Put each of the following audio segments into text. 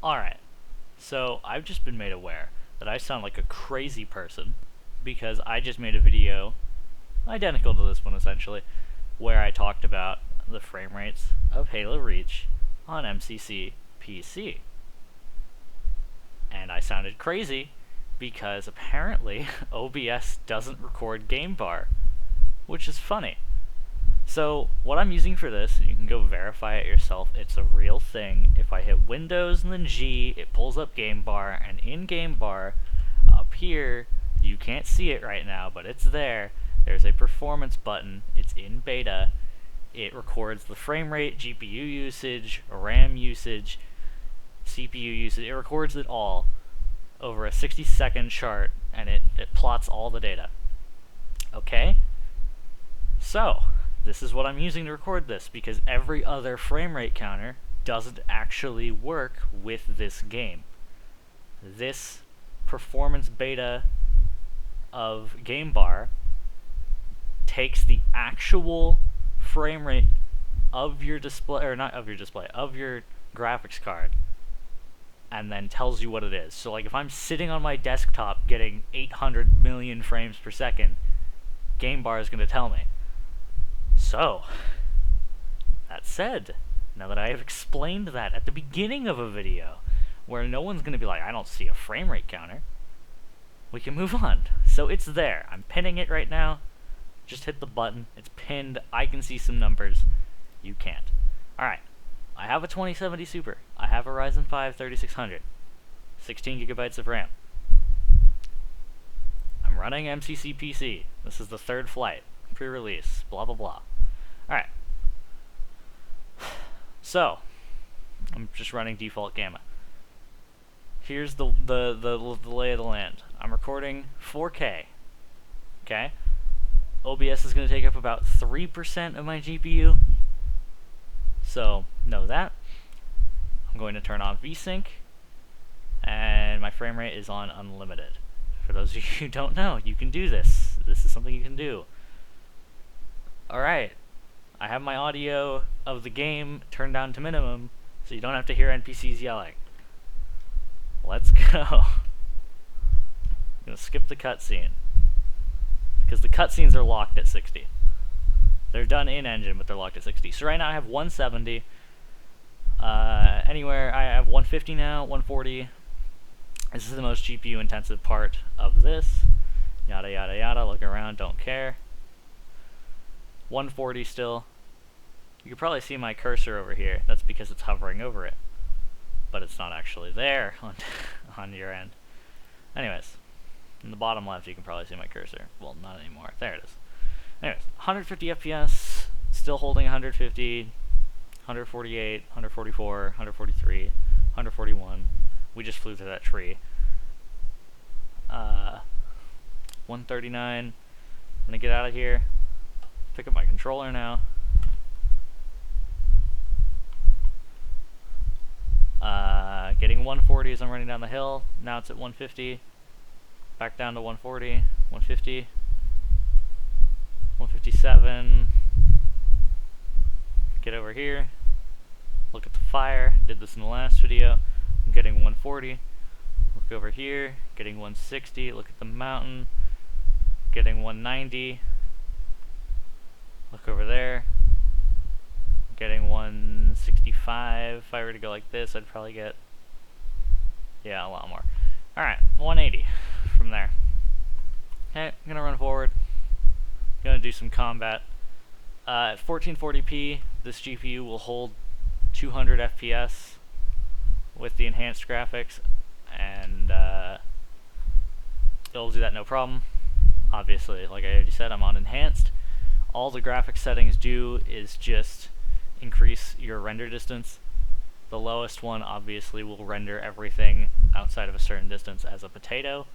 Alright, so I've just been made aware that I sound like a crazy person because I just made a video, identical to this one essentially, where I talked about the frame rates of Halo Reach on MCC PC. And I sounded crazy because apparently OBS doesn't record game bar, which is funny. So what I'm using for this, and you can go verify it yourself, it's a real thing. If I hit Windows and then G, it pulls up game bar, and in game bar, up here, you can't see it right now, but it's there. There's a performance button, it's in beta. It records the frame rate, GPU usage, RAM usage, CPU usage, it records it all over a 60-second chart, and it plots all the data. Okay? So, this is what I'm using to record this, because every other frame rate counter doesn't actually work with this game. This performance beta of Game Bar takes the actual frame rate of your display, or not of your display, of your graphics card, and then tells you what it is. So like if I'm sitting on my desktop getting 800 million frames per second, Game Bar is going to tell me. So, that said, now that I have explained that at the beginning of a video, where no one's going to be like, I don't see a frame rate counter, we can move on. So it's there. I'm pinning it right now. Just hit the button. It's pinned. I can see some numbers. You can't. Alright. I have a 2070 Super. I have a Ryzen 5 3600. 16 gigabytes of RAM. I'm running MCC PC. This is the third flight. Pre-release. Blah blah blah. Alright. So, I'm just running default gamma. Here's the lay of the land. I'm recording 4K. Okay? OBS is going to take up about 3% of my GPU. So, know that. I'm going to turn on VSync. And my frame rate is on unlimited. For those of you who don't know, you can do this. This is something you can do. Alright. I have my audio of the game turned down to minimum, so you don't have to hear NPCs yelling. Let's go. I'm gonna skip the cutscene, because the cutscenes are locked at 60. They're done in engine, but they're locked at 60. So right now I have 170. Anywhere I have 150 now, 140. This is the most GPU intensive part of this. Yada yada yada. Look around, don't care. 140 still. You can probably see my cursor over here. That's because it's hovering over it, but it's not actually there on your end. Anyways, in the bottom left you can probably see my cursor. Well, not anymore. There it is. Anyways, 150 FPS, still holding 150, 148, 144, 143, 141. We just flew through that tree. 139. I'm gonna get out of here. Pick up my controller now. Getting 140 as I'm running down the hill. Now it's at 150. Back down to 140, 150, 157. Get over here. Look at the fire. Did this in the last video. I'm getting 140. Look over here. Getting 160. Look at the mountain. Getting 190. Look over there. Getting 165. If I were to go like this, I'd probably get, yeah, a lot more. Alright, 180 from there. Okay, I'm gonna run forward. Gonna do some combat. At 1440p, this GPU will hold 200 FPS with the enhanced graphics, and it'll do that no problem. Obviously, like I already said, I'm on enhanced. All the graphics settings do is just increase your render distance. The lowest one obviously will render everything outside of a certain distance as a potato,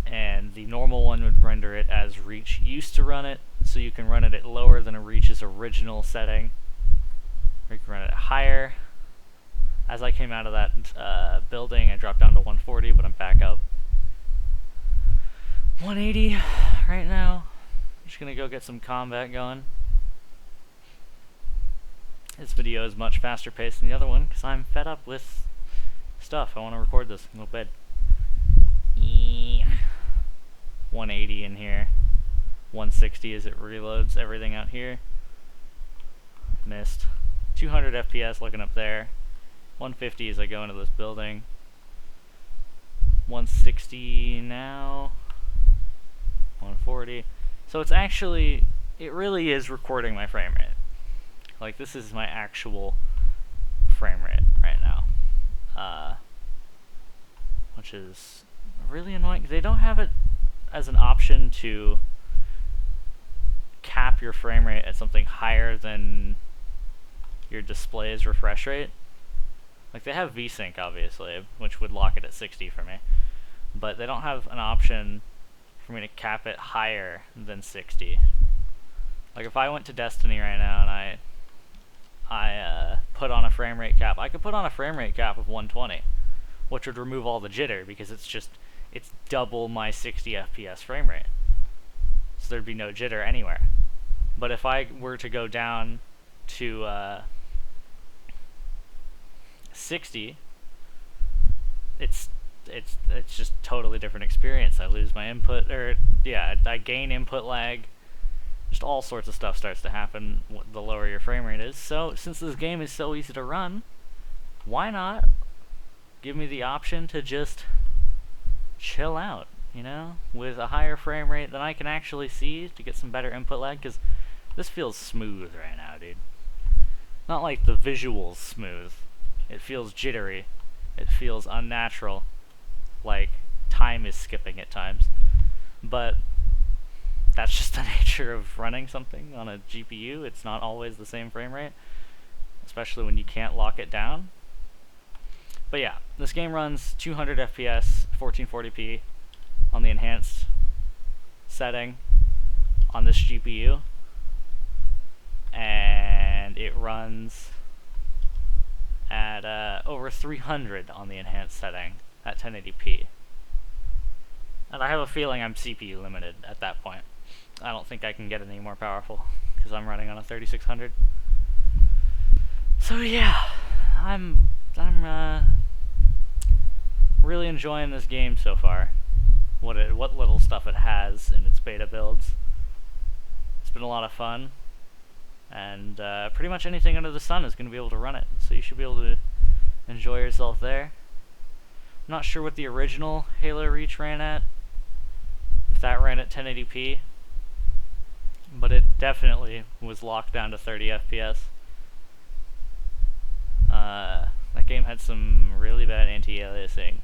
and the normal one would render it as Reach used to run it, so you can run it at lower than a Reach's original setting, or you can run it higher. As I came out of that building, I dropped down to 140, but I'm back up 180 right now. I'm just gonna go get some combat going. This video is much faster paced than the other one, because I'm fed up with stuff. I want to record this. Go to bed. 180 in here. 160 as it reloads everything out here. Missed. 200 FPS looking up there. 150 as I go into this building. 160 now. 140. So it's actually, it really is recording my frame rate. Like, this is my actual frame rate right now. Which is really annoying. They don't have it as an option to cap your frame rate at something higher than your display's refresh rate. Like, they have VSync, obviously, which would lock it at 60 for me. But they don't have an option for me to cap it higher than 60. Like, if I went to Destiny right now and I put on a frame rate cap, I could put on a frame rate cap of 120, which would remove all the jitter, because it's double my 60 FPS frame rate. So there'd be no jitter anywhere. But if I were to go down to 60, it's just totally different experience. I lose my input, or yeah, I gain input lag. Just all sorts of stuff starts to happen the lower your frame rate is. So since this game is so easy to run, why not give me the option to just chill out, you know, with a higher frame rate than I can actually see, to get some better input lag, because this feels smooth right now, dude. Not like the visuals smooth. It feels jittery. It feels unnatural. Like time is skipping at times. But that's just the nature of running something on a GPU. It's not always the same frame rate, especially when you can't lock it down. But yeah, this game runs 200 FPS, 1440p on the enhanced setting on this GPU, and it runs at over 300 on the enhanced setting at 1080p. And I have a feeling I'm CPU limited at that point. I don't think I can get any more powerful, because I'm running on a 3600. So yeah, I'm really enjoying this game so far. What little stuff it has in its beta builds. It's been a lot of fun, and pretty much anything under the sun is going to be able to run it. So you should be able to enjoy yourself there. I'm not sure what the original Halo Reach ran at, if that ran at 1080p, but it definitely was locked down to 30 FPS. That game had some really bad anti-aliasing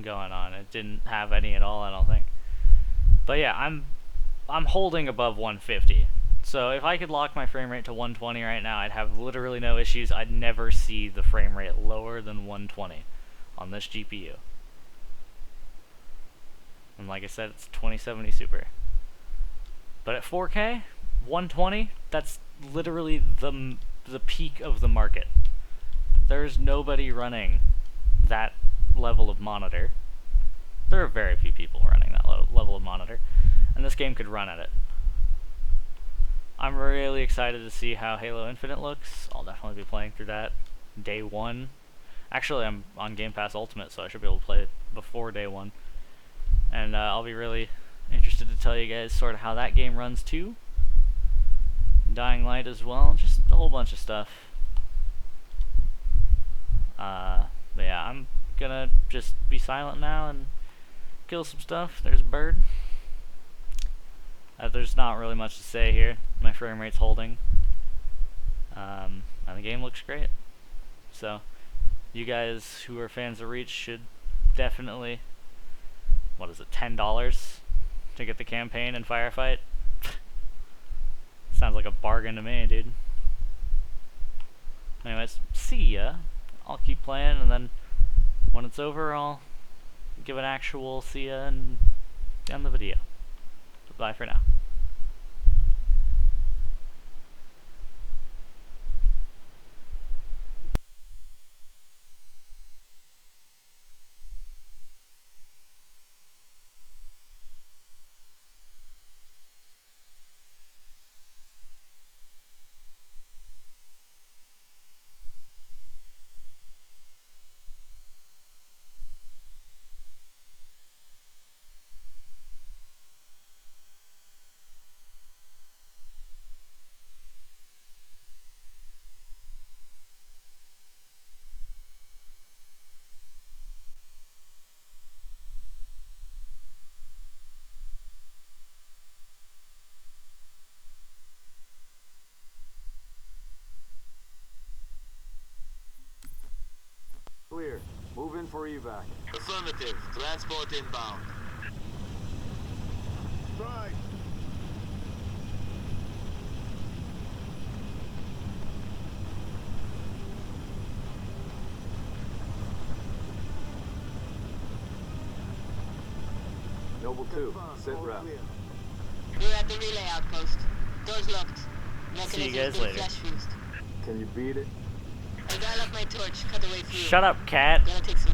going on. It didn't have any at all, I don't think. But yeah, I'm holding above 150. So if I could lock my frame rate to 120 right now, I'd have literally no issues. I'd never see the frame rate lower than 120 on this GPU. And like I said, it's 2070 Super. But at 4K, 120, that's literally the peak of the market. There's nobody running that level of monitor. There are very few people running that level of monitor, and this game could run at it. I'm really excited to see how Halo Infinite looks. I'll definitely be playing through that day one. Actually, I'm on Game Pass Ultimate, so I should be able to play it before day one. And I'll be really interested to tell you guys sort of how that game runs too. Dying Light as well, just a whole bunch of stuff. But yeah, I'm gonna just be silent now and kill some stuff. There's a bird. There's not really much to say here. My frame rate's holding. And the game looks great. So, you guys who are fans of Reach should definitely, what is it, $10 to get the campaign and firefight? Sounds like a bargain to me, dude. Anyways, see ya. I'll keep playing, and then when it's over, I'll give an actual see ya and end the video. Bye for now. for evac. Affirmative. Transport inbound. Right. Noble 2, sit rep. We're at the relay outpost. Doors locked. See you Mechanisms guys been later. flash fused. Can you beat it? I dial up my torch, cut away fuel. Shut up, cat. Gonna take some